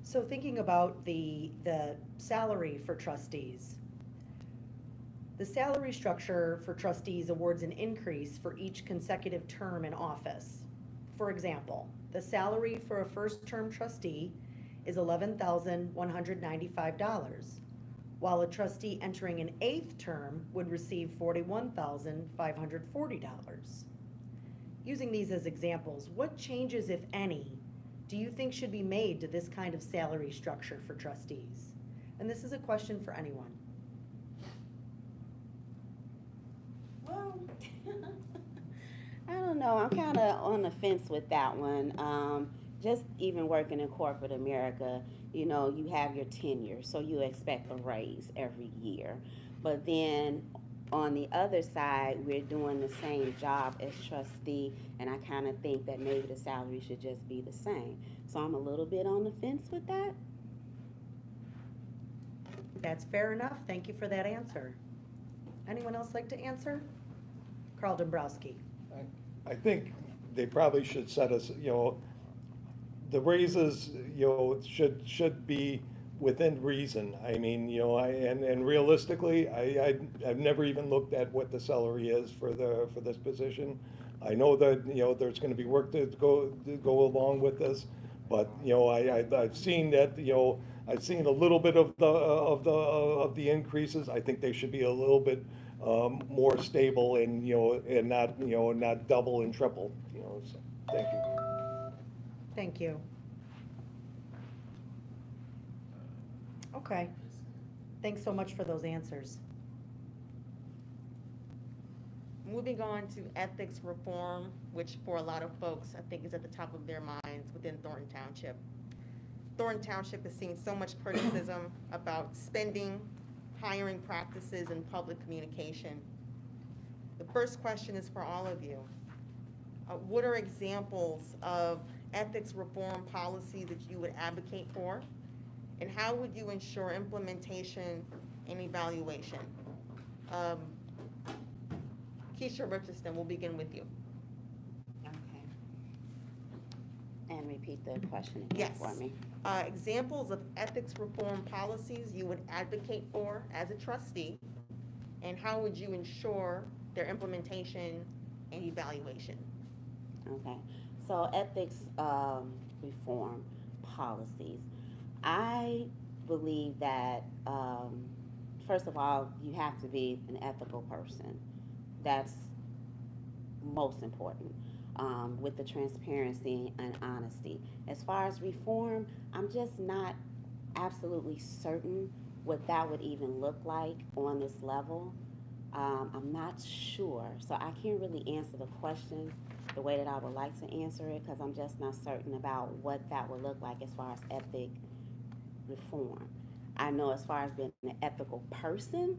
So thinking about the salary for trustees. The salary structure for trustees awards an increase for each consecutive term in office. For example, the salary for a first-term trustee is $11,195, while a trustee entering an 8th term would receive $41,540. Using these as examples, what changes, if any, do you think should be made to this kind of salary structure for trustees? And this is a question for anyone. Well, I don't know. I'm kind of on the fence with that one. Just even working in corporate America, you know, you have your tenure, so you expect a raise every year. But then on the other side, we're doing the same job as trustee, and I kind of think that maybe the salary should just be the same. So I'm a little bit on the fence with that. That's fair enough. Thank you for that answer. Anyone else like to answer? Carl Dombrowski. I think they probably should set us, you know, the raises, you know, should be within reason. I mean, you know, and realistically, I've never even looked at what the salary is for this position. I know that, you know, there's gonna be work to go along with this, but, you know, I've seen that, you know, I've seen a little bit of the increases. I think they should be a little bit more stable and, you know, and not, you know, not double and triple, you know, so, thank you. Thank you. Okay. Thanks so much for those answers. Moving on to ethics reform, which for a lot of folks, I think is at the top of their minds within Thornton Township. Thornton Township has seen so much criticism about spending, hiring practices, and public communication. The first question is for all of you. What are examples of ethics reform policies that you would advocate for? And how would you ensure implementation and evaluation? Keisha Richardson, we'll begin with you. Okay. And repeat the question again Yes. for me. Examples of ethics reform policies you would advocate for as a trustee, and how would you ensure their implementation and evaluation? Okay, so ethics reform policies. I believe that, first of all, you have to be an ethical person. That's most important, with the transparency and honesty. As far as reform, I'm just not absolutely certain what that would even look like on this level. I'm not sure, so I can't really answer the question the way that I would like to answer it, because I'm just not certain about what that would look like as far as ethic reform. I know as far as being an ethical person,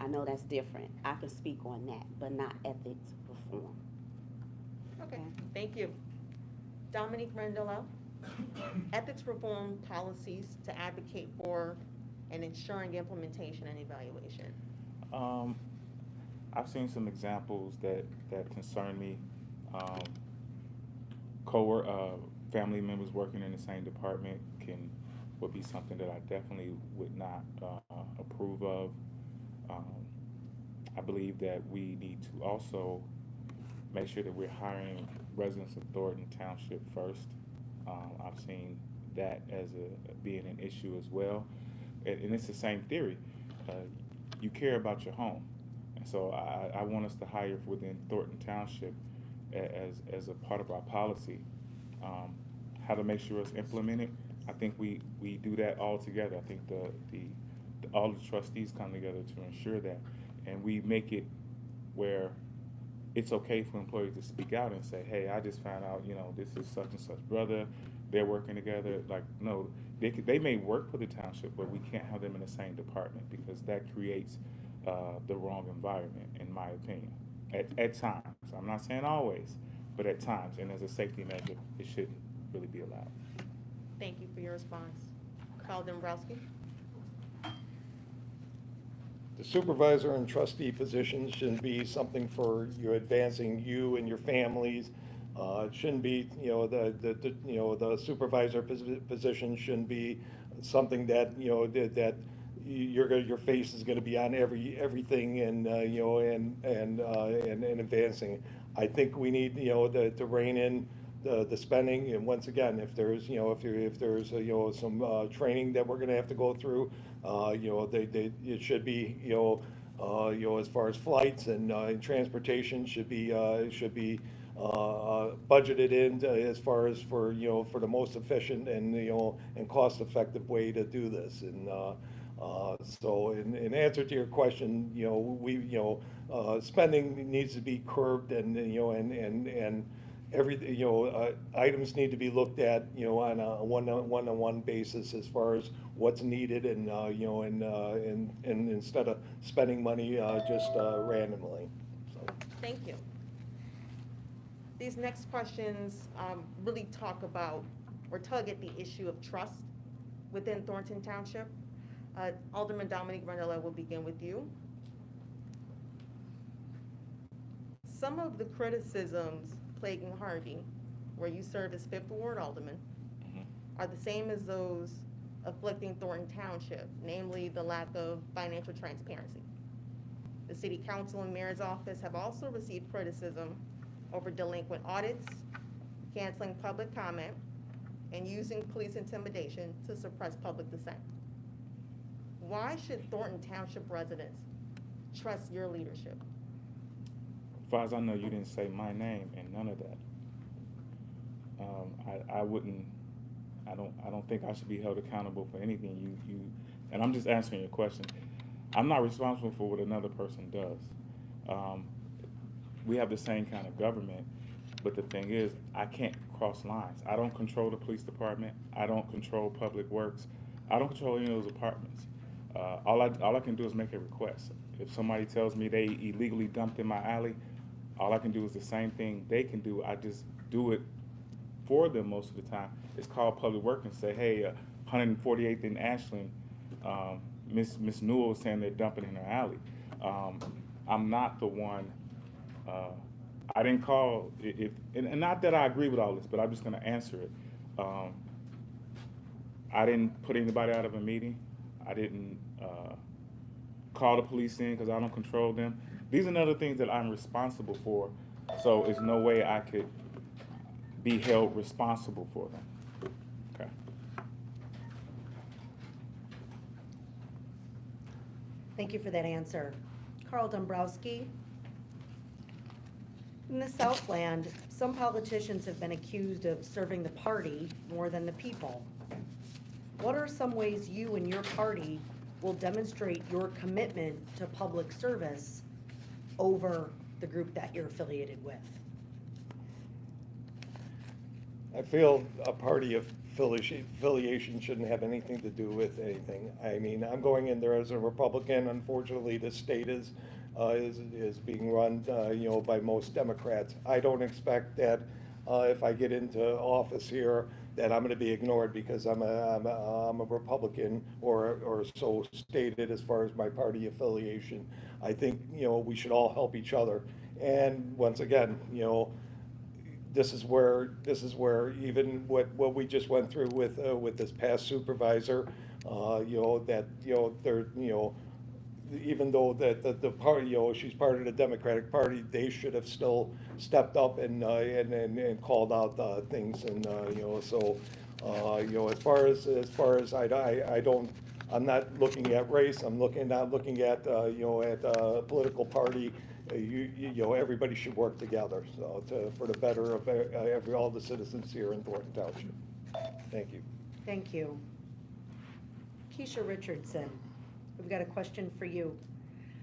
I know that's different. I can speak on that, but not ethics reform. Okay, Okay. thank you. Dominique Randolph, ethics reform policies to advocate for and ensuring implementation and evaluation. I've seen some examples that concern me. Family members working in the same department would be something that I definitely would not approve of. I believe that we need to also make sure that we're hiring residents of Thornton Township first. I've seen that as being an issue as well, and it's the same theory. You care about your home, and so I want us to hire within Thornton Township as a part of our policy. How to make sure it's implemented, I think we do that all together. I think all the trustees come together to ensure that, and we make it where it's okay for employees to speak out and say, hey, I just found out, you know, this is such and such brother, they're working together. Like, no, they may work for the township, but we can't have them in the same department, because that creates the wrong environment, in my opinion, at times. I'm not saying always, but at times, and as a safety measure, it shouldn't really be allowed. Thank you for your response. Carl Dombrowski. The supervisor and trustee positions shouldn't be something for you advancing you and your families. It shouldn't be, you know, the supervisor position shouldn't be something that, you know, that your face is going to be on everything, and you know, and advancing. I think we need, you know, to rein in the spending, and once again, if there's, you know, if there's you know, some training that we're going to have to go through, you know, it should be, you know, as far as flights and transportation should be budgeted in as far as for, you know, for the most efficient and, you know, and cost-effective way to do this. And So in answer to your question, spending needs to be curbed and, and every, items need to be looked at, on a one-on-one basis as far as what's needed and, and instead of spending money, just, randomly, so. Thank you. These next questions really talk about or tug at the issue of trust within Thornton Township. Alderman Dominique Renella will begin with you. Some of the criticisms plaguing Harvey, where you serve as 5th Ward Alderman, are the same as those afflicting Thornton Township, namely the lack of financial transparency. The City Council and Mayor's Office have also received criticism over delinquent audits, canceling public comment, and using police intimidation to suppress public dissent. Why should Thornton Township residents trust your leadership? As far as I know, you didn't say my name and none of that. I don't think I should be held accountable for anything you, and I'm just answering your question. I'm not responsible for what another person does. We have the same kind of government, but the thing is, I can't cross lines. I don't control the police department. I don't control public works. I don't control any of those departments. All I can do is make a request. If somebody tells me they illegally dumped in my alley, all I can do is the same thing they can do. I just do it for them most of the time. It's called public work and say, hey, 148th and Ashland, Miss Newell is saying they're dumping in her alley. I'm not the one. I didn't call and not that I agree with all this, but I'm just going to answer it. I didn't put anybody out of a meeting. I didn't call the police in because I don't control them. These are other things that I'm responsible for, so there's no way I could be held responsible for them. Okay. Thank you for that answer. Carl Dombrowski. In the Southland, some politicians have been accused of serving the party more than the people. What are some ways you and your party will demonstrate your commitment to public service over the group that you're affiliated with? I feel a party affiliation shouldn't have anything to do with anything. I mean, I'm going in there as a Republican. Unfortunately, the state is being run, by most Democrats. I don't expect that if I get into office here that I'm going to be ignored because I'm a Republican or so stated as far as my party affiliation. I think we should all help each other. And once again, this is where even what we just went through with this past supervisor, even though that the party, she's part of the Democratic Party, they should have still stepped up and called out things, and so as far as I'm not looking at race. I'm not looking at at political party. Everybody should work together, so for the better of all the citizens here in Thornton Township. Thank you. Thank you. Keisha Richardson, we've got a question for you.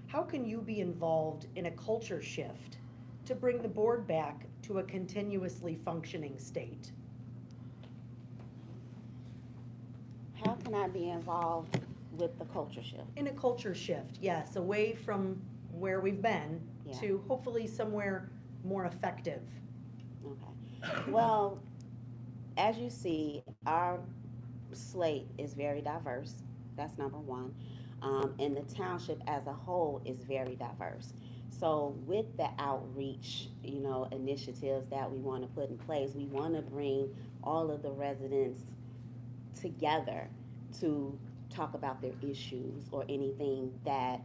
How can you be involved in a culture shift to bring the board back to a continuously functioning state? How can I be involved with the culture shift? In a culture shift, yes, away from where we've been Yeah. to hopefully somewhere more effective. Okay. Well, as you see, our slate is very diverse. That's number one. And the township as a whole is very diverse. So with the outreach, initiatives that we want to put in place, we want to bring all of the residents together to talk about their issues or anything that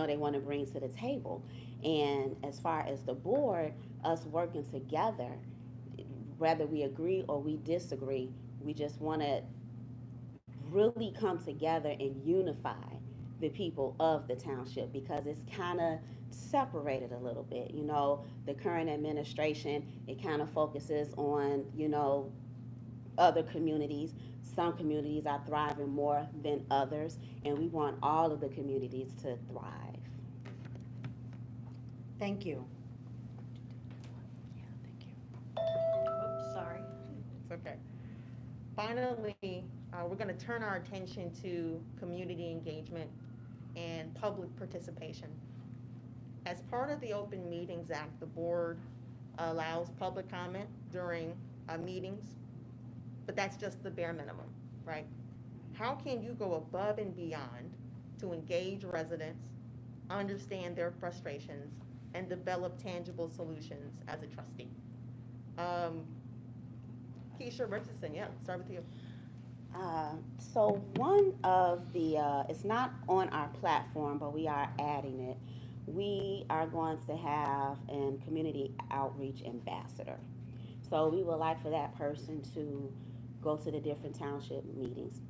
they want to bring to the table. And as far as the board, us working together, whether we agree or we disagree, we just want to really come together and unify the people of the township, because it's kind of separated a little bit. The current administration, it kind of focuses on, other communities. Some communities are thriving more than others, and we want all of the communities to thrive. Thank you. Oops, sorry. It's okay. Finally, we're going to turn our attention to community engagement and public participation. As part of the Open Meetings Act, the board allows public comment during meetings, but that's just the bare minimum, right? How can you go above and beyond to engage residents, understand their frustrations, and develop tangible solutions as a trustee? Keisha Richardson, yeah, start with you. So one of the, it's not on our platform, but we are adding it. We are going to have a community outreach ambassador. So we would like for that person to go to the different township meetings,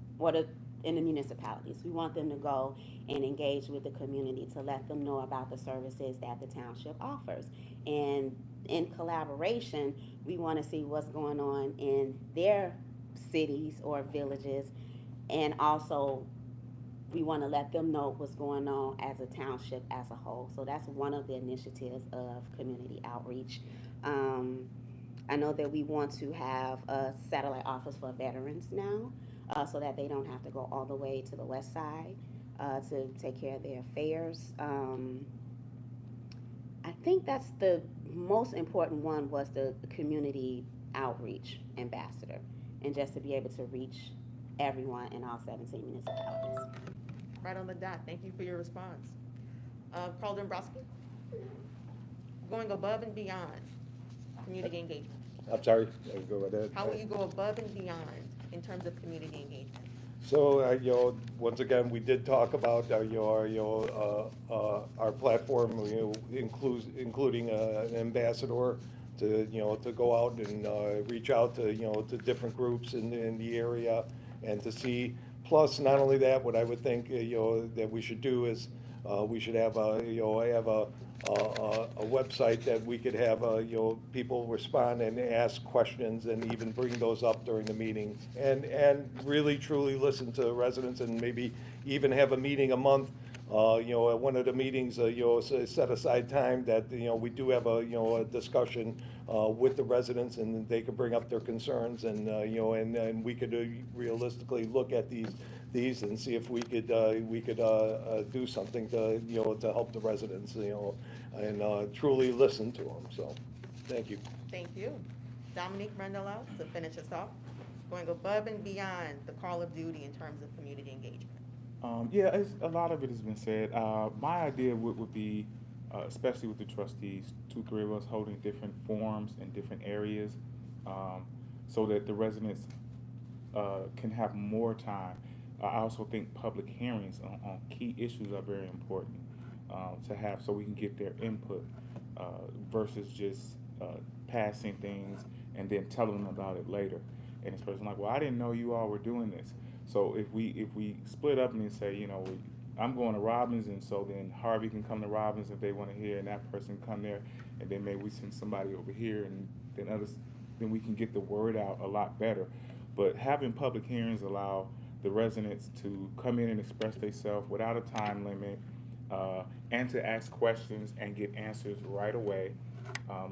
in the municipalities. We want them to go and engage with the community to let them know about the services that the township offers. And in collaboration, we want to see what's going on in their cities or villages, and also we want to let them know what's going on as a township as a whole. So that's one of the initiatives of community outreach. I know that we want to have a satellite office for veterans now, so that they don't have to go all the way to the west side to take care of their affairs. I think that's the most important one, was the community outreach ambassador, and just to be able to reach everyone in all 17 municipalities. Right on the dot. Thank you for your response. Carl Dombrowski, going above and beyond community engagement. I'm sorry, go right ahead. How will you go above and beyond in terms of community engagement? So, once again, we did talk about our platform, including an ambassador to go out and reach out to different groups in the area and to see. Plus, not only that, what I would think that we should do is we should have a website that we could have people respond and ask questions and even bring those up during the meeting, and really truly listen to residents, and maybe even have a meeting a month. At one of the meetings, set aside time that we do have a discussion with the residents, and they could bring up their concerns, and and we could realistically look at these and see if we could do something to help the residents, and truly listen to them. So, thank you. Thank you. Dominique Rendelau, to finish us off, going above and beyond the call of duty in terms of community engagement. Yeah, a lot of it has been said. My idea would be, especially with the trustees, 2-3 of us holding different forums in different areas, so that the residents can have more time. I also think public hearings on key issues are very important to have, so we can get their input versus just passing things and then telling them about it later. And this person like, well, I didn't know you all were doing this. So if we split up and then say, I'm going to Robbins, and so then Harvey can come to Robbins if they want to hear, and that person can come there, and then maybe we send somebody over here, and then then we can get the word out a lot better. But having public hearings allow the residents to come in and express themselves without a time limit, and to ask questions and get answers right away.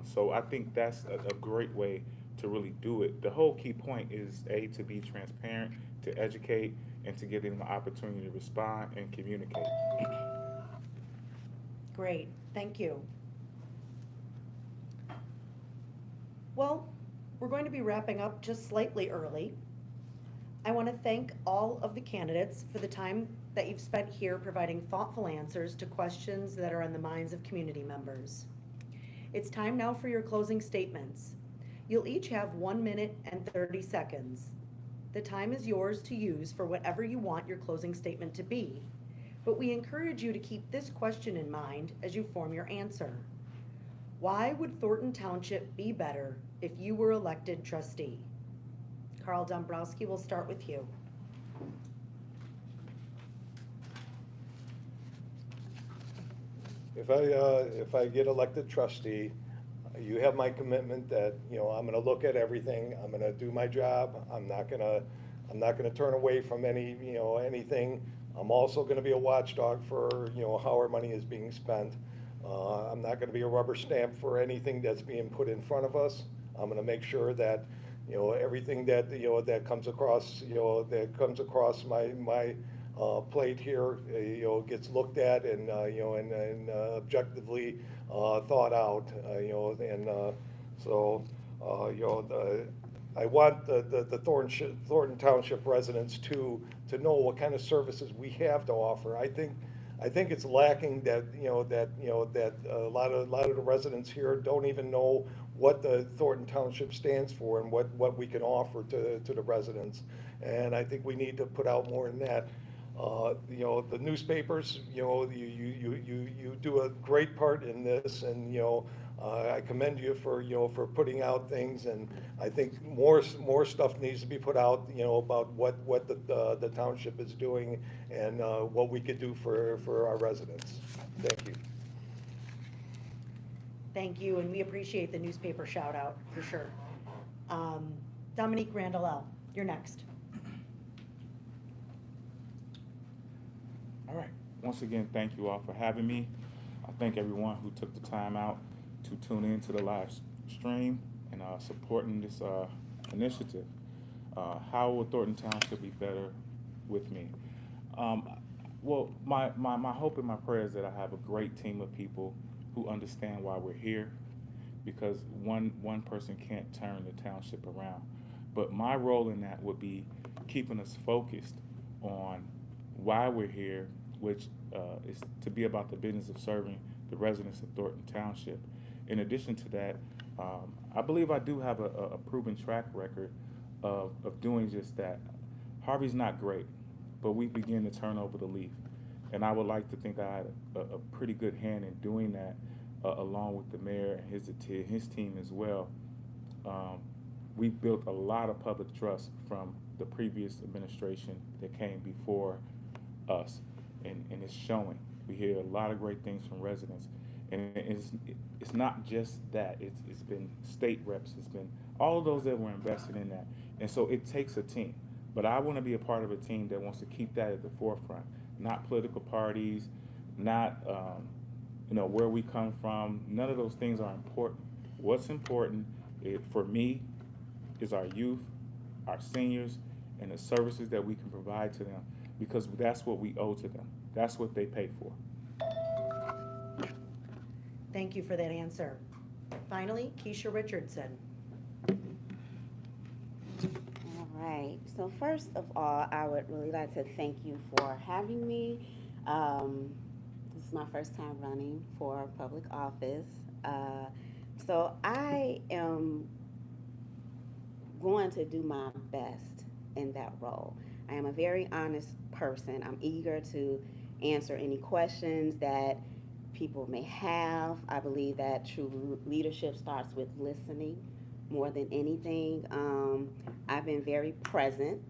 So I think that's a great way to really do it. The whole key point is to be transparent, to educate, and to give them the opportunity to respond and communicate. Great, thank you. Well, we're going to be wrapping up just slightly early. I want to thank all of the candidates for the time that you've spent here providing thoughtful answers to questions that are on the minds of community members. It's time now for your closing statements. You'll each have 1 minute and 30 seconds. The time is yours to use for whatever you want your closing statement to be, but we encourage you to keep this question in mind as you form your answer. Why would Thornton Township be better if you were elected trustee? Carl Dombrowski, we'll start with you. If I get elected trustee, You have my commitment that, I'm gonna look at everything, I'm gonna do my job, I'm not gonna turn away from anything. I'm also gonna be a watchdog for, how our money is being spent. I'm not gonna be a rubber stamp for anything that's being put in front of us. I'm gonna make sure that, everything that, that comes across, my plate here, gets looked at and, and objectively thought out, I want the Thornton Township residents to know what kind of services we have to offer. I think it's lacking that, that a lot of the residents here don't even know what the Thornton Township stands for and what we can offer to the residents. And I think we need to put out more in that. The newspapers, you do a great part in this, and, I commend you for putting out things, and I think more stuff needs to be put out, about what the township is doing and what we could do for our residents. Thank you. Thank you, and we appreciate the newspaper shout out, for sure. Dominique Randall, you're next. All right. Once again, thank you all for having me. I thank everyone who took the time out to tune in to the live stream and supporting this initiative. How will Thornton Township be better with me? Well, my hope and my prayer is that I have a great team of people who understand why we're here, because one person can't turn the township around. But my role in that would be keeping us focused on why we're here, which is to be about the business of serving the residents of Thornton Township. In addition to that, I believe I do have a proven track record of doing just that. Harvey's not great, but we begin to turn over the leaf. And I would like to think I had a pretty good hand in doing that, along with the mayor and his team as well. We've built a lot of public trust from the previous administration that came before us, and it's showing. We hear a lot of great things from residents, and it's not just that. It's been state reps, it's been all of those that were invested in that, and so it takes a team. But I want to be a part of a team that wants to keep that at the forefront, not political parties, not where we come from. None of those things are important. What's important for me is our youth, our seniors, and the services that we can provide to them, because that's what we owe to them. That's what they pay for. Thank you for that answer. Finally, Keisha Richardson. All right. So first of all, I would really like to thank you for having me. This is my first time running for public office. So I am going to do my best in that role. I am a very honest person. I'm eager to answer any questions that people may have. I believe that true leadership starts with listening more than anything. I've been very present.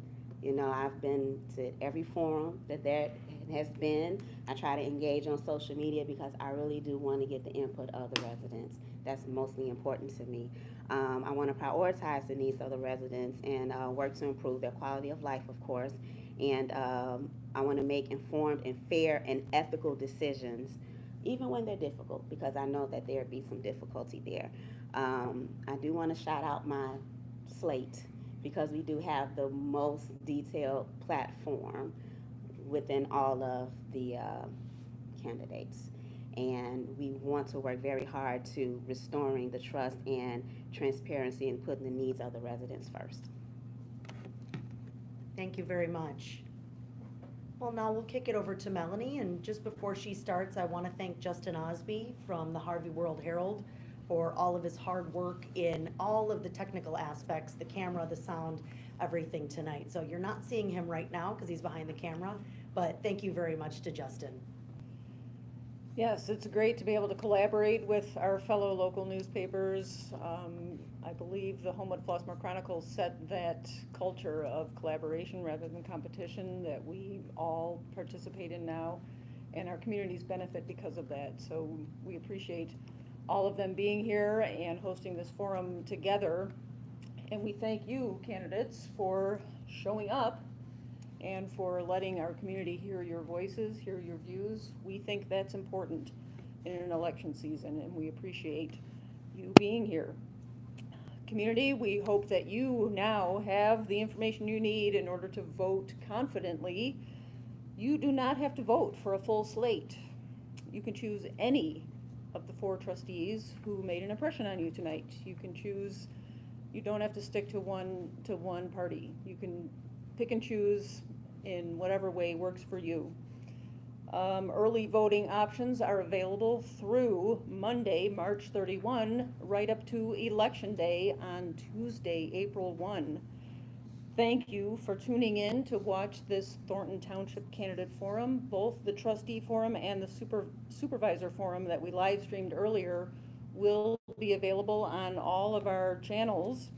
I've been to every forum that there has been. I try to engage on social media because I really do want to get the input of the residents. That's mostly important to me. I want to prioritize the needs of the residents and work to improve their quality of life, of course. And I want to make informed and fair and ethical decisions, even when they're difficult, because I know that there'd be some difficulty there. I do want to shout out my slate, because we do have the most detailed platform within all of the candidates. And we want to work very hard to restoring the trust and transparency and putting the needs of the residents first. Thank you very much. Well, now we'll kick it over to Melanie, and just before she starts, I want to thank Justin Osby from the Harvey World Herald for all of his hard work in all of the technical aspects, the camera, the sound, everything tonight. So you're not seeing him right now because he's behind the camera, but thank you very much to Justin. Yes, it's great to be able to collaborate with our fellow local newspapers. I believe the Homewood-Flossmoor Chronicle set that culture of collaboration rather than competition that we all participate in now, and our communities benefit because of that. So we appreciate all of them being here and hosting this forum together. And we thank you, candidates, for showing up and for letting our community hear your voices, hear your views. We think that's important in an election season, and we appreciate you being here. Community, we hope that you now have the information you need in order to vote confidently. You do not have to vote for a full slate. You can choose any of the 4 trustees who made an impression on you tonight. You can choose, you don't have to stick to one party. You can pick and choose in whatever way works for you. Early voting options are available through Monday, March 31, right up to Election Day on Tuesday, April 1. Thank you for tuning in to watch this Thornton Township Candidate Forum. Both the Trustee Forum and the Supervisor Forum that we live streamed earlier will be available on all of our channels,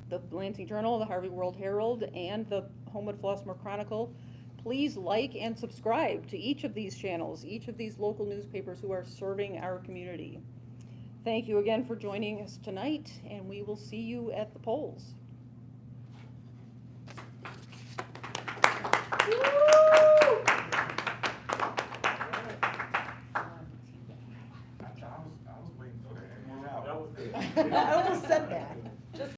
the Lansing Journal, the Harvey World Herald, and the Homewood-Flossmoor Chronicle. Please like and subscribe to each of these channels, each of these local newspapers who are serving our community. Thank you again for joining us tonight, and we will see you at the polls. I was waiting for that. I almost said that.